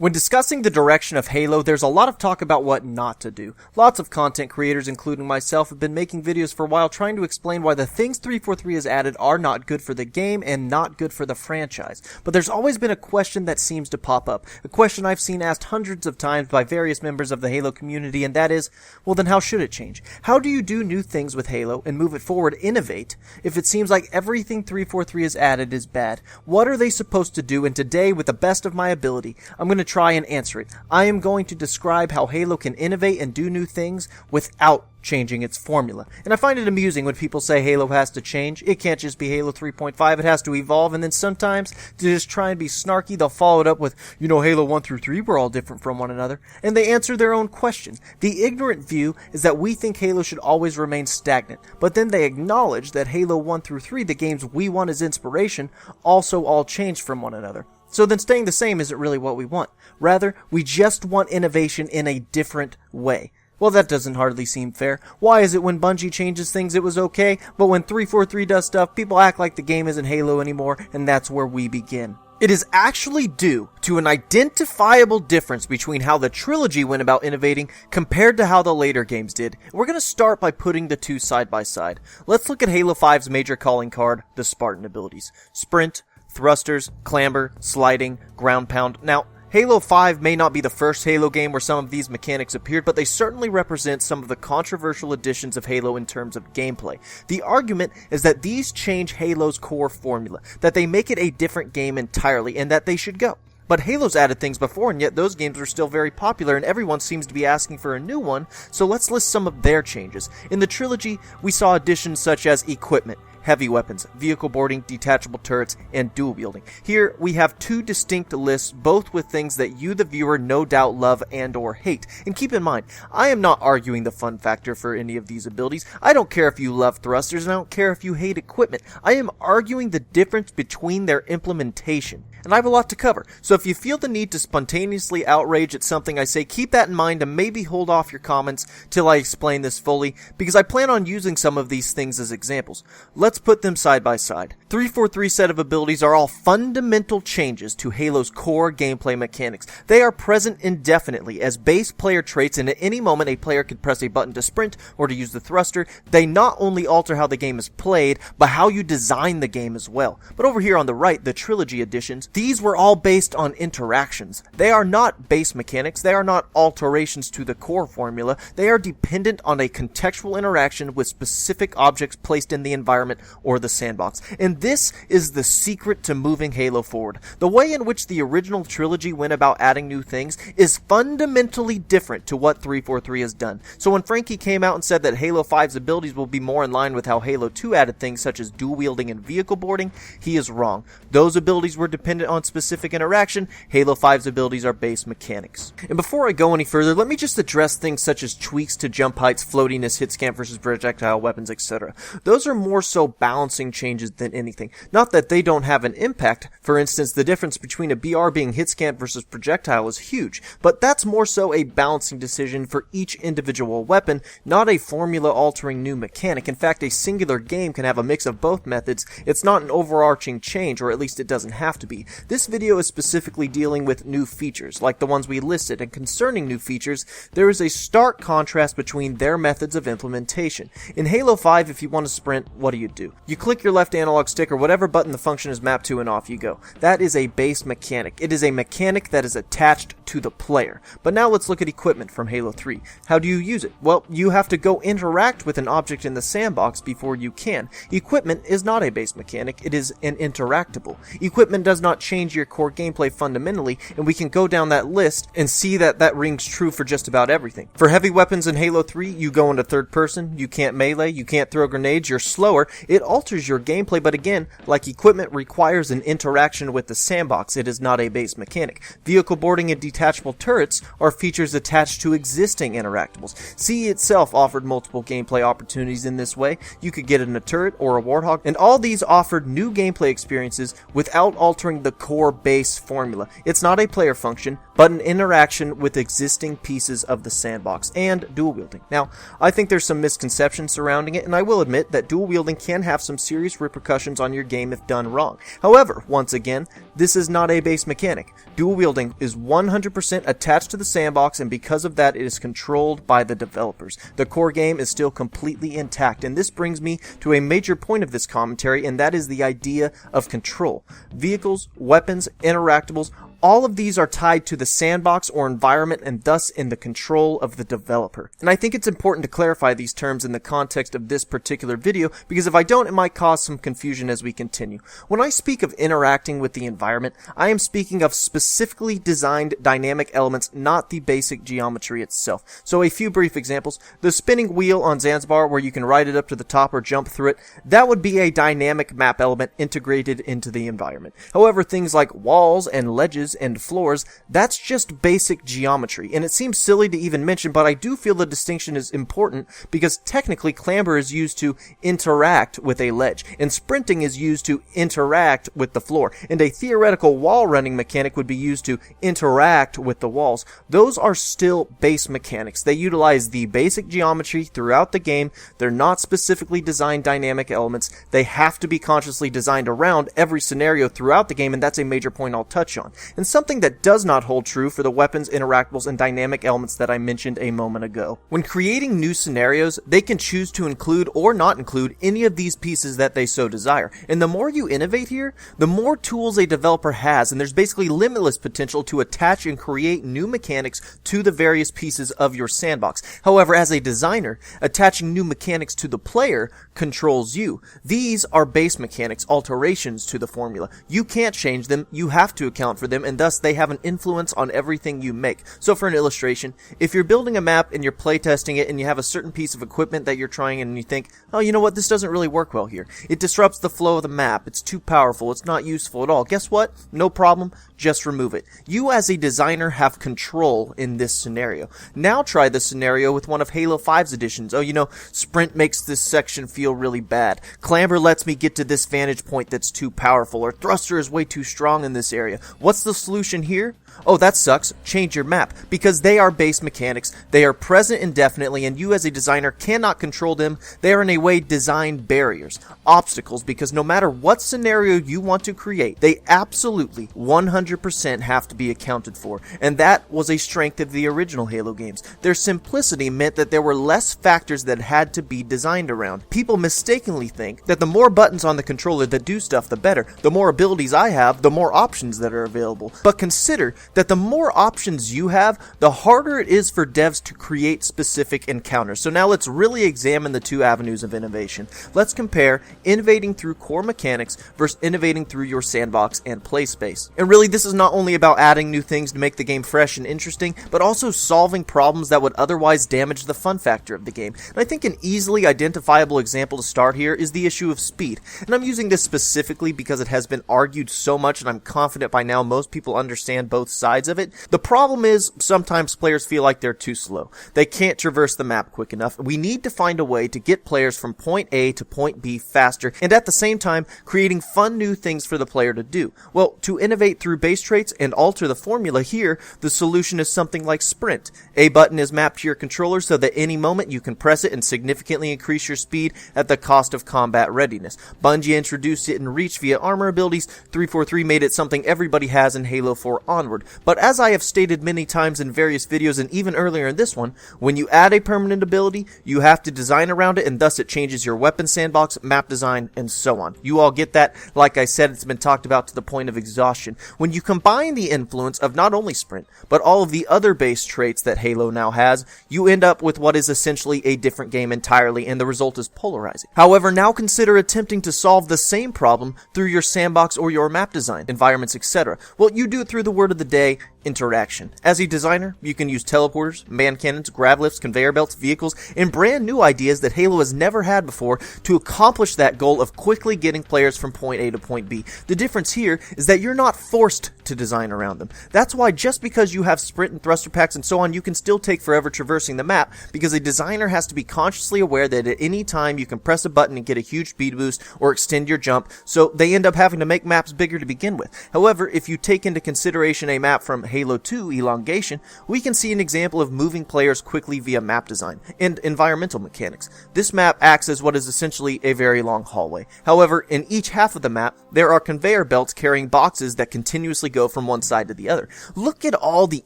When discussing the direction of Halo, there's a lot of talk about what not to do. Lots of content creators, including myself, have been making videos for a while trying to explain why the things 343 has added are not good for the game and not good for the franchise. But there's always been a question that seems to pop up. A question I've seen asked hundreds of times by various members of the Halo community, and that is, well then how should it change? How do you do new things with Halo and move it forward, innovate, if it seems like everything 343 has added is bad? What are they supposed to do? And today, with the best of my ability, I'm going to try and answer it. I am going to describe how Halo can innovate and do new things without changing its formula. And I find it amusing when people say Halo has to change. It can't just be Halo 3.5, it has to evolve, and then sometimes, to just try and be snarky, they'll follow it up with, Halo 1 through 3 were all different from one another. And they answer their own question. The ignorant view is that we think Halo should always remain stagnant, but then they acknowledge that Halo 1 through 3, the games we want as inspiration, also all changed from one another. So then staying the same isn't really what we want. Rather, we just want innovation in a different way. Well, that doesn't hardly seem fair. Why is it when Bungie changes things it was okay, but when 343 does stuff, people act like the game isn't Halo anymore, and that's where we begin. It is actually due to an identifiable difference between how the trilogy went about innovating compared to how the later games did. We're going to start by putting the two side by side. Let's look at Halo 5's major calling card, the Spartan abilities. Sprint, thrusters, clamber, sliding, ground pound. Now, Halo 5 may not be the first Halo game where some of these mechanics appeared, but they certainly represent some of the controversial additions of Halo in terms of gameplay. The argument is that these change Halo's core formula, that they make it a different game entirely, and that they should go. But Halo's added things before, and yet those games are still very popular, and everyone seems to be asking for a new one, so let's list some of their changes. In the trilogy, we saw additions such as equipment, heavy weapons, vehicle boarding, detachable turrets, and dual wielding. Here, we have two distinct lists, both with things that you, the viewer, no doubt love and or hate. And keep in mind, I am not arguing the fun factor for any of these abilities. I don't care if you love thrusters, and I don't care if you hate equipment. I am arguing the difference between their implementation. And I have a lot to cover, so if you feel the need to spontaneously outrage at something I say, keep that in mind and maybe hold off your comments till I explain this fully, because I plan on using some of these things as examples. Let's put them side by side. 343's set of abilities are all fundamental changes to Halo's core gameplay mechanics. They are present indefinitely as base player traits, and at any moment a player can press a button to sprint or to use the thruster. They not only alter how the game is played, but how you design the game as well. But over here on the right, the trilogy editions, these were all based on interactions. They are not base mechanics, they are not alterations to the core formula, they are dependent on a contextual interaction with specific objects placed in the environment or the sandbox. And this is the secret to moving Halo forward. The way in which the original trilogy went about adding new things is fundamentally different to what 343 has done. So when Frankie came out and said that Halo 5's abilities will be more in line with how Halo 2 added things such as dual wielding and vehicle boarding, he is wrong. Those abilities were dependent on specific interaction. Halo 5's abilities are base mechanics. And before I go any further, let me just address things such as tweaks to jump heights, floatiness, hit scan versus projectile weapons, etc. Those are more so balancing changes than anything. Not that they don't have an impact. For instance, the difference between a BR being hit scan versus projectile is huge, but that's more so a balancing decision for each individual weapon, not a formula-altering new mechanic. In fact, a singular game can have a mix of both methods. It's not an overarching change, or at least it doesn't have to be. This video is specifically dealing with new features, like the ones we listed, and concerning new features, there is a stark contrast between their methods of implementation. In Halo 5, if you want to sprint, what do? You click your left analog stick or whatever button the function is mapped to and off you go. That is a base mechanic. It is a mechanic that is attached to the player. But now let's look at equipment from Halo 3. How do you use it? Well, you have to go interact with an object in the sandbox before you can. Equipment is not a base mechanic, it is an interactable. Equipment does not change your core gameplay fundamentally, and we can go down that list and see that that rings true for just about everything. For heavy weapons in Halo 3, you go into third person, you can't melee, you can't throw grenades, you're slower. It alters your gameplay, but again, like equipment requires an interaction with the sandbox, it is not a base mechanic. Vehicle boarding and detachable turrets are features attached to existing interactables. CE itself offered multiple gameplay opportunities in this way. You could get in a turret or a warthog, and all these offered new gameplay experiences without altering the core base formula. It's not a player function, but an interaction with existing pieces of the sandbox, and dual wielding. Now, I think there's some misconceptions surrounding it, and I will admit that dual wielding can can have some serious repercussions on your game if done wrong. However, once again, this is not a base mechanic. Dual wielding is 100% attached to the sandbox, and because of that, it is controlled by the developers. The core game is still completely intact, and this brings me to a major point of this commentary, and that is the idea of control. Vehicles, weapons, interactables, all of these are tied to the sandbox or environment and thus in the control of the developer. And I think it's important to clarify these terms in the context of this particular video, because if I don't, it might cause some confusion as we continue. When I speak of interacting with the environment, I am speaking of specifically designed dynamic elements, not the basic geometry itself. So a few brief examples. The spinning wheel on Zanzibar, where you can ride it up to the top or jump through it, that would be a dynamic map element integrated into the environment. However, things like walls and ledges and floors, that's just basic geometry, and it seems silly to even mention, but I do feel the distinction is important because technically clamber is used to interact with a ledge, and sprinting is used to interact with the floor, and a theoretical wall running mechanic would be used to interact with the walls. Those are still base mechanics. They utilize the basic geometry throughout the game. They're not specifically designed dynamic elements. They have to be consciously designed around every scenario throughout the game, and that's a major point I'll touch on. And something that does not hold true for the weapons, interactables, and dynamic elements that I mentioned a moment ago. When creating new scenarios, they can choose to include or not include any of these pieces that they so desire. And the more you innovate here, the more tools a developer has, and there's basically limitless potential to attach and create new mechanics to the various pieces of your sandbox. However, as a designer, attaching new mechanics to the player controls you. These are base mechanics, alterations to the formula. You can't change them, you have to account for them, and thus they have an influence on everything you make. So for an illustration, if you're building a map and you're playtesting it and you have a certain piece of equipment that you're trying and you think, oh, you know what, this doesn't really work well here. It disrupts the flow of the map, it's too powerful, it's not useful at all. Guess what? No problem, just remove it. You as a designer have control in this scenario. Now try this scenario with one of Halo 5's additions. Oh, you know, sprint makes this section feel really bad. Clamber lets me get to this vantage point that's too powerful, or thruster is way too strong in this area. What's the solution here? Oh, that sucks. Change your map. Because they are base mechanics, they are present indefinitely, and you as a designer cannot control them. They are in a way design barriers, obstacles, because no matter what scenario you want to create, they absolutely 100% have to be accounted for. And that was a strength of the original Halo games. Their simplicity meant that there were less factors that had to be designed around. People mistakenly think that the more buttons on the controller that do stuff, the better. The more abilities I have, the more options that are available. But consider that the more options you have, the harder it is for devs to create specific encounters. So now let's really examine the two avenues of innovation. Let's compare innovating through core mechanics versus innovating through your sandbox and play space. And really, this is not only about adding new things to make the game fresh and interesting, but also solving problems that would otherwise damage the fun factor of the game. And I think an easily identifiable example to start here is the issue of speed. And I'm using this specifically because it has been argued so much, and I'm confident by now most people understand both sides of it. The problem is sometimes players feel like they're too slow. They can't traverse the map quick enough. We need to find a way to get players from point A to point B faster, and at the same time creating fun new things for the player to do. Well, to innovate through base traits and alter the formula here, the solution is something like sprint. A button is mapped to your controller so that any moment you can press it and significantly increase your speed at the cost of combat readiness. Bungie introduced it in Reach via armor abilities. 343 made it something everybody has in Halo 4 onward. But as I have stated many times in various videos and even earlier in this one, when you add a permanent ability, you have to design around it, and thus it changes your weapon sandbox, map design, and so on. You all get that? Like I said, it's been talked about to the point of exhaustion. When you combine the influence of not only sprint, but all of the other base traits that Halo now has, you end up with what is essentially a different game entirely, and the result is polarizing. However, now consider attempting to solve the same problem through your sandbox or your map design, environments, etc. Well, you do it through the word of the day, interaction. As a designer, you can use teleporters, man cannons, grav lifts, conveyor belts, vehicles, and brand new ideas that Halo has never had before to accomplish that goal of quickly getting players from point A to point B. The difference here is that you're not forced to design around them. That's why just because you have sprint and thruster packs and so on, you can still take forever traversing the map, because a designer has to be consciously aware that at any time you can press a button and get a huge speed boost or extend your jump, so they end up having to make maps bigger to begin with. However, if you take into consideration a map from Halo 2 Elongation, we can see an example of moving players quickly via map design and environmental mechanics. This map acts as what is essentially a very long hallway. However, in each half of the map, there are conveyor belts carrying boxes that continuously go from one side to the other. Look at all the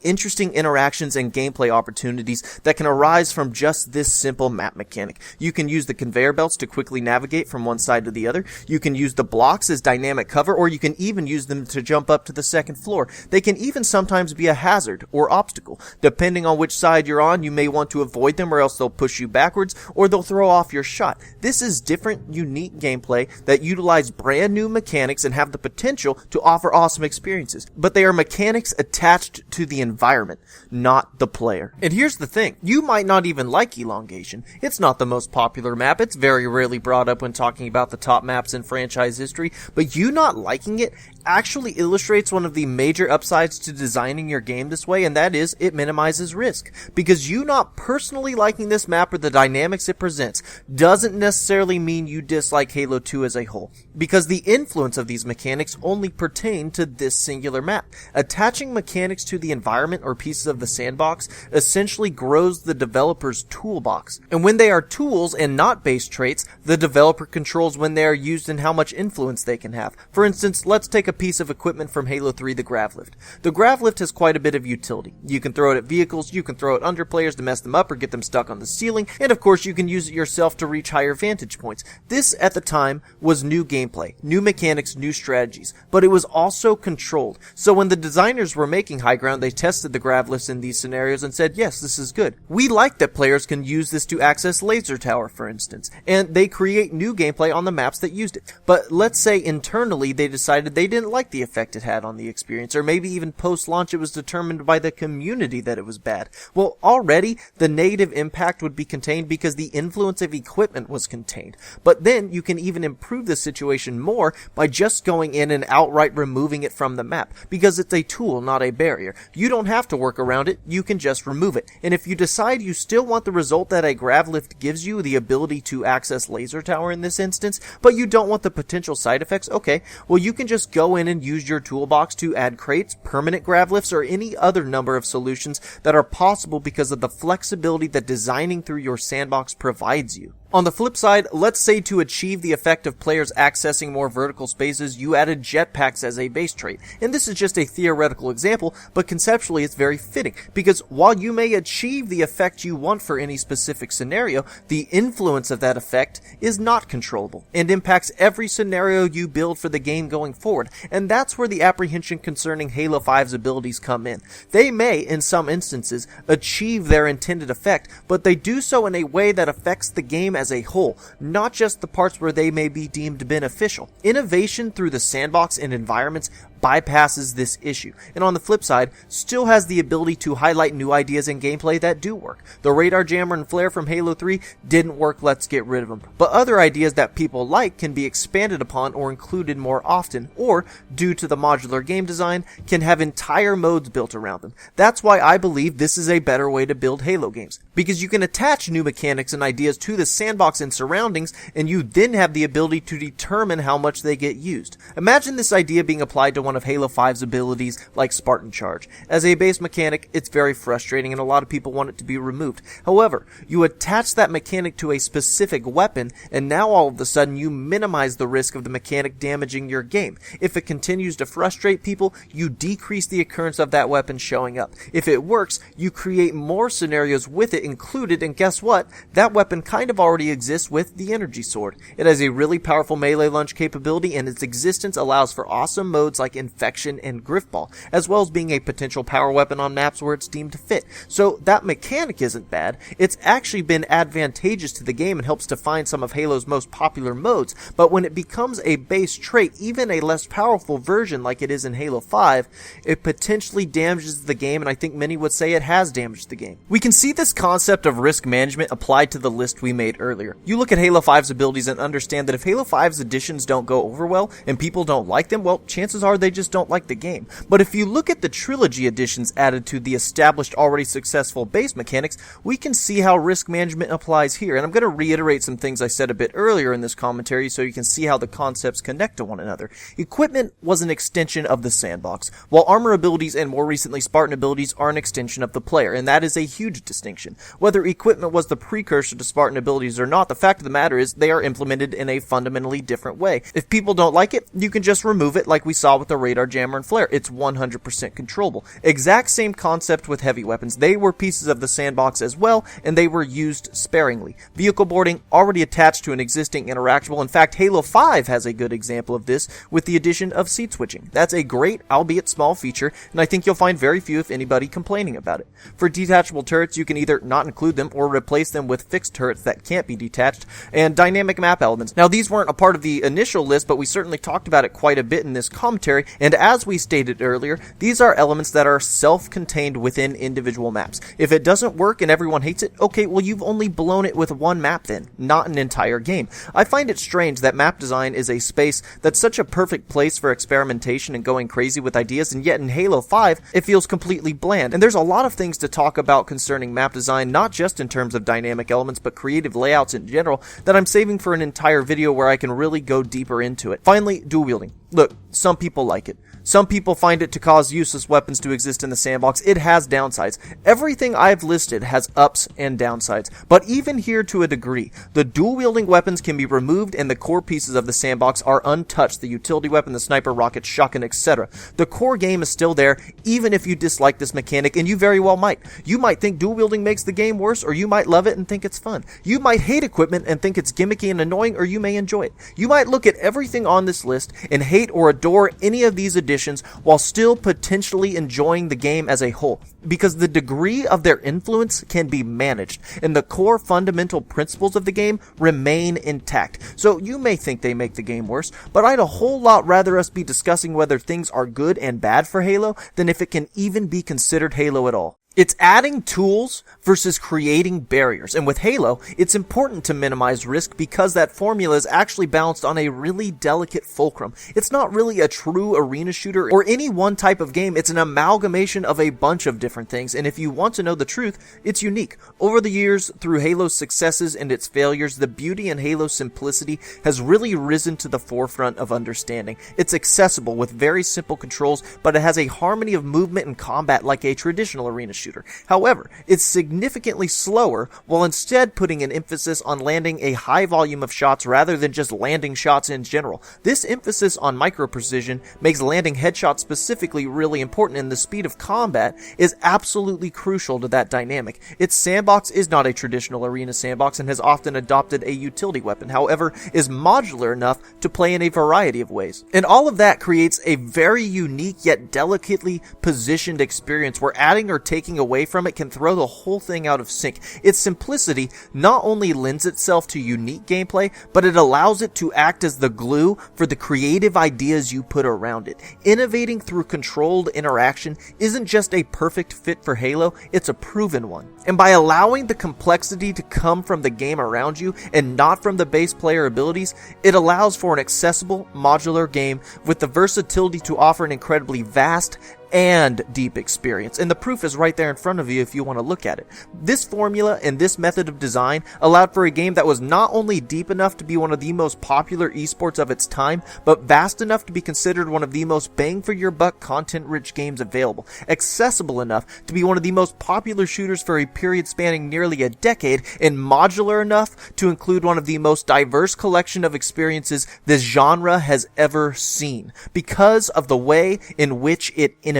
interesting interactions and gameplay opportunities that can arise from just this simple map mechanic. You can use the conveyor belts to quickly navigate from one side to the other. You can use the blocks as dynamic cover, or you can even use them to jump up to the second floor. They can even sometimes be a hazard or obstacle. Depending on which side you're on, you may want to avoid them or else they'll push you backwards or they'll throw off your shot. This is different, unique gameplay that utilize brand new mechanics and have the potential to offer awesome experiences. But they are mechanics attached to the environment, not the player. And here's the thing, you might not even like Elongation. It's not the most popular map. It's very rarely brought up when talking about the top maps in franchise history, but you not liking it actually illustrates one of the major upsides to designing your game this way, and that is it minimizes risk. Because you not personally liking this map or the dynamics it presents doesn't necessarily mean you dislike Halo 2 as a whole, because the influence of these mechanics only pertain to this singular map. Attaching mechanics to the environment or pieces of the sandbox essentially grows the developer's toolbox. And when they are tools and not base traits, the developer controls when they are used and how much influence they can have. For instance, let's take a piece of equipment from Halo 3, the Gravlift. The Gravlift has quite a bit of utility. You can throw it at vehicles, you can throw it under players to mess them up or get them stuck on the ceiling, and of course you can use it yourself to reach higher vantage points. This, at the time, was new gameplay, new mechanics, new strategies, but it was also controlled. So when the designers were making High Ground, they tested the Gravlifts in these scenarios and said, yes, this is good. We like that players can use this to access Laser Tower, for instance, and they create new gameplay on the maps that used it. But let's say internally they decided they didn't like the effect it had on the experience, or maybe even post-launch it was determined by the community that it was bad. Well, already the negative impact would be contained because the influence of equipment was contained. But then you can even improve the situation more by just going in and outright removing it from the map, because it's a tool, not a barrier. You don't have to work around it, you can just remove it. And if you decide you still want the result that a Gravlift gives you, the ability to access Laser Tower in this instance, but you don't want the potential side effects, okay, well you can just go in and use your toolbox to add crates, permanent Gravlifts, or any other number of solutions that are possible because of the flexibility that designing through your sandbox provides you. On the flip side, let's say to achieve the effect of players accessing more vertical spaces, you added jetpacks as a base trait. And this is just a theoretical example, but conceptually it's very fitting, because while you may achieve the effect you want for any specific scenario, the influence of that effect is not controllable, and impacts every scenario you build for the game going forward. And that's where the apprehension concerning Halo 5's abilities come in. They may, in some instances, achieve their intended effect, but they do so in a way that affects the game as a whole, not just the parts where they may be deemed beneficial. Innovation through the sandbox and environments bypasses this issue, and on the flip side, still has the ability to highlight new ideas in gameplay that do work. The radar jammer and flare from Halo 3 didn't work, let's get rid of them. But other ideas that people like can be expanded upon or included more often, or, due to the modular game design, can have entire modes built around them. That's why I believe this is a better way to build Halo games, because you can attach new mechanics and ideas to the sandbox and surroundings, and you then have the ability to determine how much they get used. Imagine this idea being applied to one of Halo 5's abilities like Spartan Charge. As a base mechanic, it's very frustrating and a lot of people want it to be removed. However, you attach that mechanic to a specific weapon, and now all of a sudden you minimize the risk of the mechanic damaging your game. If it continues to frustrate people, you decrease the occurrence of that weapon showing up. If it works, you create more scenarios with it included, and guess what? That weapon kind of already exists with the energy sword. It has a really powerful melee launch capability, and its existence allows for awesome modes like Infection and Griffball, as well as being a potential power weapon on maps where it's deemed to fit. So that mechanic isn't bad. It's actually been advantageous to the game and helps define some of Halo's most popular modes, but when it becomes a base trait, even a less powerful version like it is in Halo 5, it potentially damages the game, and I think many would say it has damaged the game. We can see this concept of risk management applied to the list we made earlier. You look at Halo 5's abilities and understand that if Halo 5's additions don't go over well and people don't like them, well, chances are they they just don't like the game. But if you look at the trilogy additions added to the established already successful base mechanics, we can see how risk management applies here. And I'm going to reiterate some things I said a bit earlier in this commentary so you can see how the concepts connect to one another. Equipment was an extension of the sandbox, while armor abilities and more recently Spartan abilities are an extension of the player, and that is a huge distinction. Whether equipment was the precursor to Spartan abilities or not, the fact of the matter is they are implemented in a fundamentally different way. If people don't like it, you can just remove it like we saw with the radar jammer and flare. It's 100% controllable. Exact same concept with heavy weapons. They were pieces of the sandbox as well, and they were used sparingly. Vehicle boarding already attached to an existing interactable. In fact, Halo 5 has a good example of this with the addition of seat switching. That's a great, albeit small feature, and I think you'll find very few, if anybody, complaining about it. For detachable turrets, you can either not include them or replace them with fixed turrets that can't be detached, and dynamic map elements. Now, these weren't a part of the initial list, but we certainly talked about it quite a bit in this commentary, and as we stated earlier, these are elements that are self-contained within individual maps. If it doesn't work and everyone hates it, okay, well, you've only blown it with one map then, not an entire game. I find it strange that map design is a space that's such a perfect place for experimentation and going crazy with ideas, and yet in Halo 5, it feels completely bland. And there's a lot of things to talk about concerning map design, not just in terms of dynamic elements, but creative layouts in general, that I'm saving for an entire video where I can really go deeper into it. Finally, dual wielding. Look, some people like it. Some people find it to cause useless weapons to exist in the sandbox. It has downsides. Everything I've listed has ups and downsides. But even here to a degree, the dual-wielding weapons can be removed and the core pieces of the sandbox are untouched. The utility weapon, the sniper, rocket, shotgun, etc. The core game is still there, even if you dislike this mechanic, and you very well might. You might think dual-wielding makes the game worse, or you might love it and think it's fun. You might hate equipment and think it's gimmicky and annoying, or you may enjoy it. You might look at everything on this list and hate or adore any of these additions while still potentially enjoying the game as a whole, because the degree of their influence can be managed and the core fundamental principles of the game remain intact. So you may think they make the game worse, but I'd a whole lot rather us be discussing whether things are good and bad for Halo than if it can even be considered Halo at all. It's adding tools versus creating barriers. And with Halo, it's important to minimize risk because that formula is actually balanced on a really delicate fulcrum. It's not really a true arena shooter or any one type of game. It's an amalgamation of a bunch of different things. And if you want to know the truth, it's unique. Over the years, through Halo's successes and its failures, the beauty in Halo's simplicity has really risen to the forefront of understanding. It's accessible with very simple controls, but it has a harmony of movement and combat like a traditional arena shooter. However, it's significantly slower while instead putting an emphasis on landing a high volume of shots rather than just landing shots in general. This emphasis on micro-precision makes landing headshots specifically really important, and the speed of combat is absolutely crucial to that dynamic. Its sandbox is not a traditional arena sandbox and has often adopted a utility weapon, however, is modular enough to play in a variety of ways. And all of that creates a very unique yet delicately positioned experience where adding or taking away from it can throw the whole thing out of sync. Its simplicity not only lends itself to unique gameplay, but it allows it to act as the glue for the creative ideas you put around it. Innovating through controlled interaction isn't just a perfect fit for Halo, it's a proven one. And by allowing the complexity to come from the game around you and not from the base player abilities, it allows for an accessible, modular game with the versatility to offer an incredibly vast and deep experience. And the proof is right there in front of you if you want to look at it. This formula and this method of design allowed for a game that was not only deep enough to be one of the most popular esports of its time, but vast enough to be considered one of the most bang for your buck content-rich games available, accessible enough to be one of the most popular shooters for a period spanning nearly a decade, and modular enough to include one of the most diverse collection of experiences this genre has ever seen, because of the way in which it innovated.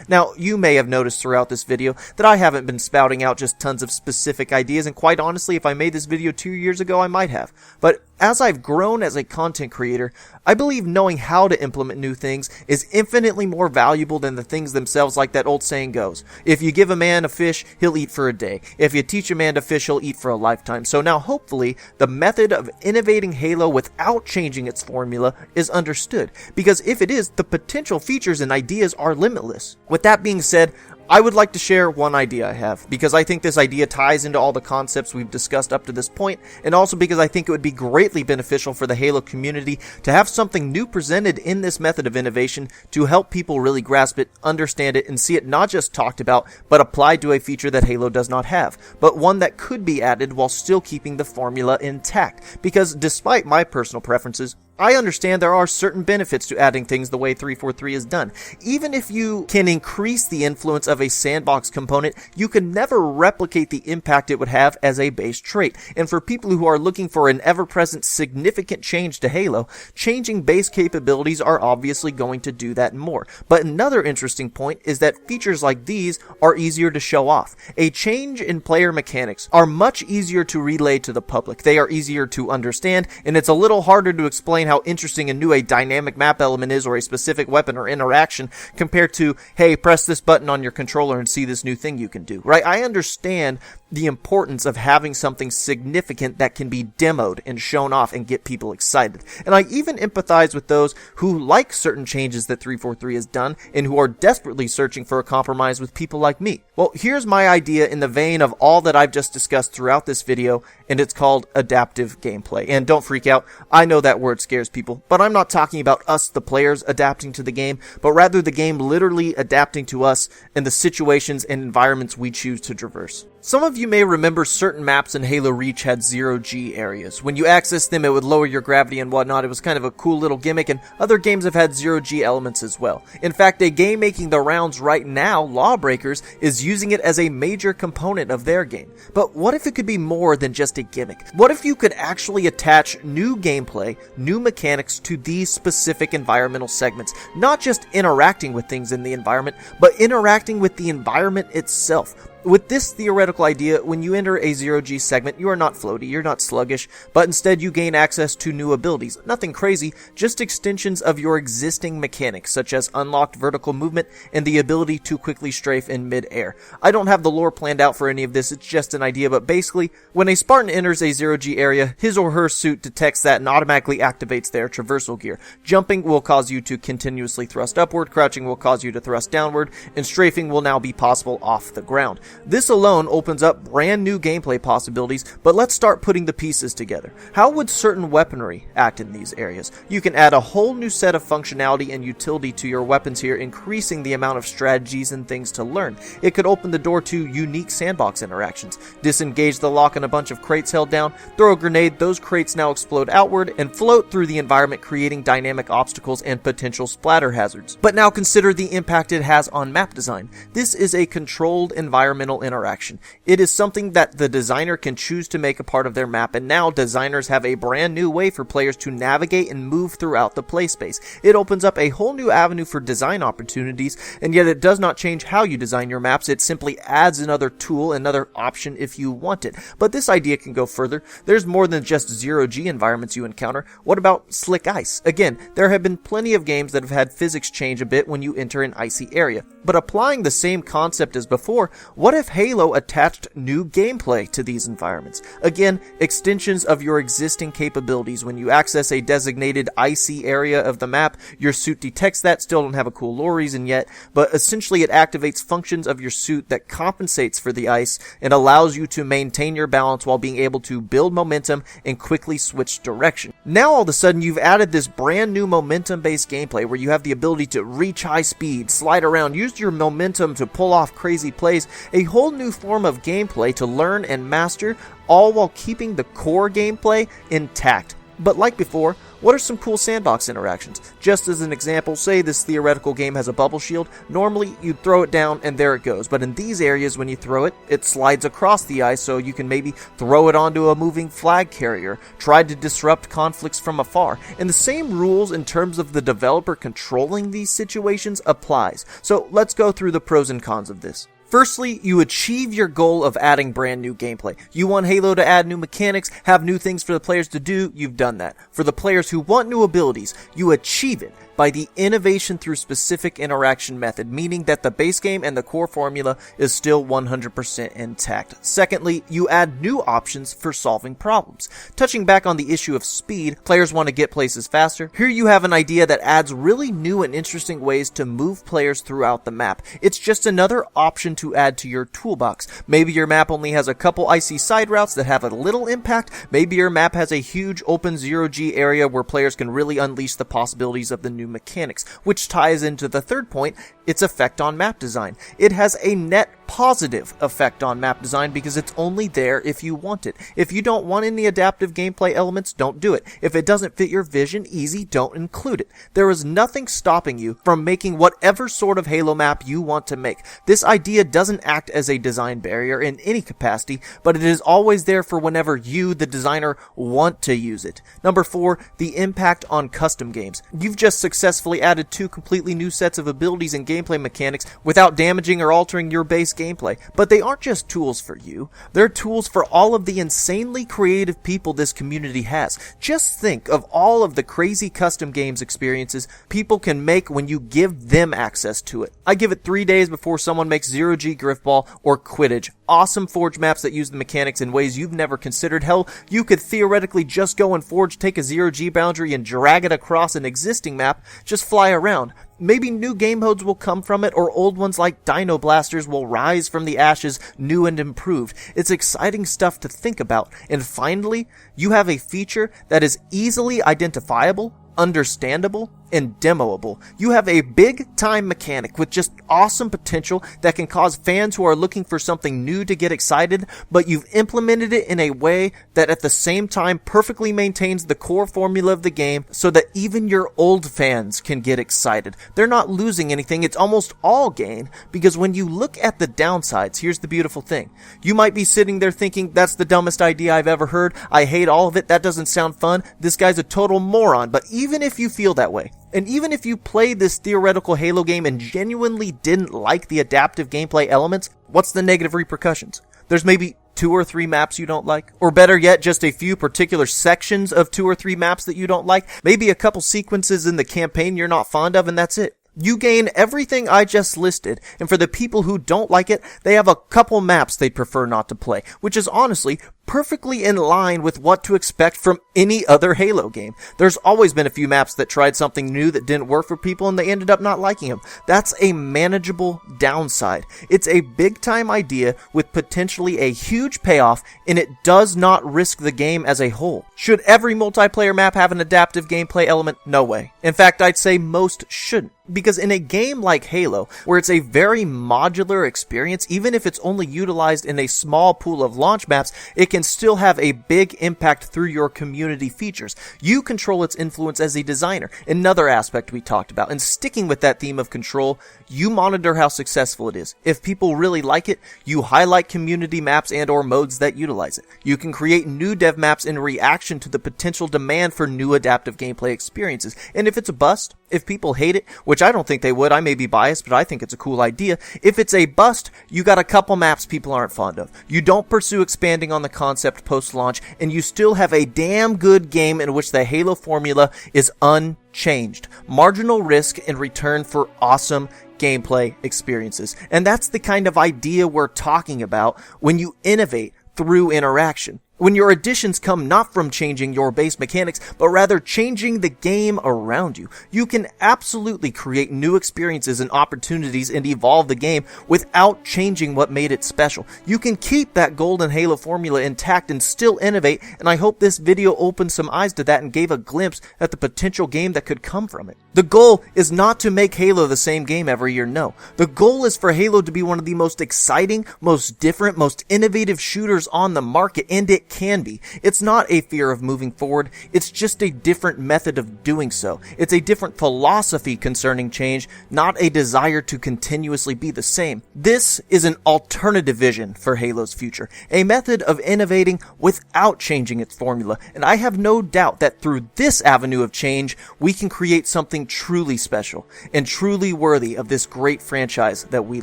Now, you may have noticed throughout this video that I haven't been spouting out just tons of specific ideas, and quite honestly, if I made this video 2 years ago, I might have. But as I've grown as a content creator, I believe knowing how to implement new things is infinitely more valuable than the things themselves, like that old saying goes. If you give a man a fish, he'll eat for a day. If you teach a man to fish, he'll eat for a lifetime. So now, hopefully, the method of innovating Halo without changing its formula is understood. Because if it is, the potential features and ideas are limitless. With that being said, I would like to share one idea I have, because I think this idea ties into all the concepts we've discussed up to this point, and also because I think it would be greatly beneficial for the Halo community to have something new presented in this method of innovation to help people really grasp it, understand it, and see it not just talked about, but applied to a feature that Halo does not have, but one that could be added while still keeping the formula intact. Because despite my personal preferences, I understand there are certain benefits to adding things the way 343 is done. Even if you can increase the influence of a sandbox component, you can never replicate the impact it would have as a base trait. And for people who are looking for an ever-present significant change to Halo, changing base capabilities are obviously going to do that more. But another interesting point is that features like these are easier to show off. A change in player mechanics are much easier to relay to the public. They are easier to understand, and it's a little harder to explain how interesting and new a dynamic map element is, or a specific weapon or interaction, compared to, hey, press this button on your controller and see this new thing you can do, right? I understand the importance of having something significant that can be demoed and shown off and get people excited. And I even empathize with those who like certain changes that 343 has done and who are desperately searching for a compromise with people like me. Well, here's my idea in the vein of all that I've just discussed throughout this video, and it's called adaptive gameplay. And don't freak out, I know that word scares people, but I'm not talking about us, the players, adapting to the game, but rather the game literally adapting to us and the situations and environments we choose to traverse. Some of you may remember certain maps in Halo Reach had ZeroG areas. When you access them, it would lower your gravity and whatnot. It was kind of a cool little gimmick, and other games have had ZeroG elements as well. In fact, a game making the rounds right now, Lawbreakers, is using it as a major component of their game. But what if it could be more than just a gimmick? What if you could actually attach new gameplay, new mechanics to these specific environmental segments? Not just interacting with things in the environment, but interacting with the environment itself. With this theoretical idea, when you enter a ZeroG segment, you are not floaty, you're not sluggish, but instead you gain access to new abilities. Nothing crazy, just extensions of your existing mechanics, such as unlocked vertical movement and the ability to quickly strafe in mid-air. I don't have the lore planned out for any of this, it's just an idea, but basically, when a Spartan enters a ZeroG area, his or her suit detects that and automatically activates their traversal gear. Jumping will cause you to continuously thrust upward, crouching will cause you to thrust downward, and strafing will now be possible off the ground. This alone opens up brand new gameplay possibilities, but let's start putting the pieces together. How would certain weaponry act in these areas? You can add a whole new set of functionality and utility to your weapons here, increasing the amount of strategies and things to learn. It could open the door to unique sandbox interactions. Disengage the lock on a bunch of crates held down, throw a grenade, those crates now explode outward and float through the environment, creating dynamic obstacles and potential splatter hazards. But now consider the impact it has on map design. This is a controlled environmental interaction. It is something that the designer can choose to make a part of their map, and now designers have a brand new way for players to navigate and move throughout the play space. It opens up a whole new avenue for design opportunities, and yet it does not change how you design your maps. It simply adds another tool, another option if you want it. But this idea can go further. There's more than just ZeroG environments you encounter. What about slick ice? Again, there have been plenty of games that have had physics change a bit when you enter an icy area. But applying the same concept as before, what if Halo attached new gameplay to these environments? Again, extensions of your existing capabilities. When you access a designated icy area of the map, your suit detects that. Still don't have a cool lore reason yet, but essentially it activates functions of your suit that compensates for the ice and allows you to maintain your balance while being able to build momentum and quickly switch direction. Now all of a sudden you've added this brand new momentum-based gameplay where you have the ability to reach high speed, slide around, use your momentum to pull off crazy plays, a whole new form of gameplay to learn and master, all while keeping the core gameplay intact. But like before, what are some cool sandbox interactions? Just as an example, say this theoretical game has a bubble shield. Normally, you'd throw it down and there it goes. But in these areas, when you throw it, it slides across the ice, so you can maybe throw it onto a moving flag carrier, try to disrupt conflicts from afar. And the same rules in terms of the developer controlling these situations applies. So let's go through the pros and cons of this. Firstly, you achieve your goal of adding brand new gameplay. You want Halo to add new mechanics, have new things for the players to do, you've done that. For the players who want new abilities, you achieve it by the innovation through specific interaction method, meaning that the base game and the core formula is still 100% intact. Secondly, you add new options for solving problems. Touching back on the issue of speed, players want to get places faster. Here you have an idea that adds really new and interesting ways to move players throughout the map. It's just another option to add to your toolbox. Maybe your map only has a couple icy side routes that have a little impact. Maybe your map has a huge open ZeroG area where players can really unleash the possibilities of the new mechanics, which ties into the third point, its effect on map design. It has a net positive effect on map design because it's only there if you want it. If you don't want any adaptive gameplay elements, don't do it. If it doesn't fit your vision, easy, don't include it. There is nothing stopping you from making whatever sort of Halo map you want to make. This idea doesn't act as a design barrier in any capacity, but it is always there for whenever you, the designer, want to use it. Number 4, the impact on custom games. You've just successfully added 2 completely new sets of abilities and gameplay mechanics without damaging or altering your base gameplay. But they aren't just tools for you. They're tools for all of the insanely creative people this community has. Just think of all of the crazy custom games experiences people can make when you give them access to it. I give it 3 days before someone makes ZeroG Griffball or Quidditch. Awesome Forge maps that use the mechanics in ways you've never considered. Hell, you could theoretically just go and Forge, take a ZeroG boundary and drag it across an existing map, just fly around. Maybe new game modes will come from it, or old ones like Dino Blasters will rise from the ashes, new and improved. It's exciting stuff to think about. And finally, you have a feature that is easily identifiable, understandable, and demoable. You have a big-time mechanic with just awesome potential that can cause fans who are looking for something new to get excited, but you've implemented it in a way that at the same time perfectly maintains the core formula of the game so that even your old fans can get excited. They're not losing anything, it's almost all gain, because when you look at the downsides, here's the beautiful thing. You might be sitting there thinking, that's the dumbest idea I've ever heard, I hate all of it, that doesn't sound fun, this guy's a total moron. But even if you feel that way, and even if you played this theoretical Halo game and genuinely didn't like the adaptive gameplay elements, what's the negative repercussions? There's maybe 2 or 3 maps you don't like, or better yet, just a few particular sections of 2 or 3 maps that you don't like, maybe a couple sequences in the campaign you're not fond of, and that's it. You gain everything I just listed, and for the people who don't like it, they have a couple maps they prefer not to play, which is honestly perfectly in line with what to expect from any other Halo game. There's always been a few maps that tried something new that didn't work for people and they ended up not liking them. That's a manageable downside. It's a big-time idea with potentially a huge payoff, and it does not risk the game as a whole. Should every multiplayer map have an adaptive gameplay element? No way. In fact, I'd say most shouldn't. Because in a game like Halo, where it's a very modular experience, even if it's only utilized in a small pool of launch maps, it can still have a big impact through your community features. You control its influence as a designer, another aspect we talked about. And sticking with that theme of control, you monitor how successful it is. If people really like it, you highlight community maps and or modes that utilize it. You can create new dev maps in reaction to the potential demand for new adaptive gameplay experiences. And if it's a bust, if people hate it, which I don't think they would, I may be biased, but I think it's a cool idea. If it's a bust, you got a couple maps people aren't fond of. You don't pursue expanding on the concept post-launch, and you still have a damn good game in which the Halo formula is unchanged. Marginal risk in return for awesome gameplay experiences. And that's the kind of idea we're talking about when you innovate through interaction. When your additions come not from changing your base mechanics, but rather changing the game around you, you can absolutely create new experiences and opportunities and evolve the game without changing what made it special. You can keep that golden Halo formula intact and still innovate, and I hope this video opened some eyes to that and gave a glimpse at the potential game that could come from it. The goal is not to make Halo the same game every year, no. The goal is for Halo to be one of the most exciting, most different, most innovative shooters on the market, and it can be. It's not a fear of moving forward, it's just a different method of doing so. It's a different philosophy concerning change, not a desire to continuously be the same. This is an alternative vision for Halo's future, a method of innovating without changing its formula, and I have no doubt that through this avenue of change, we can create something truly special and truly worthy of this great franchise that we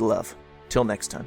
love. Till next time.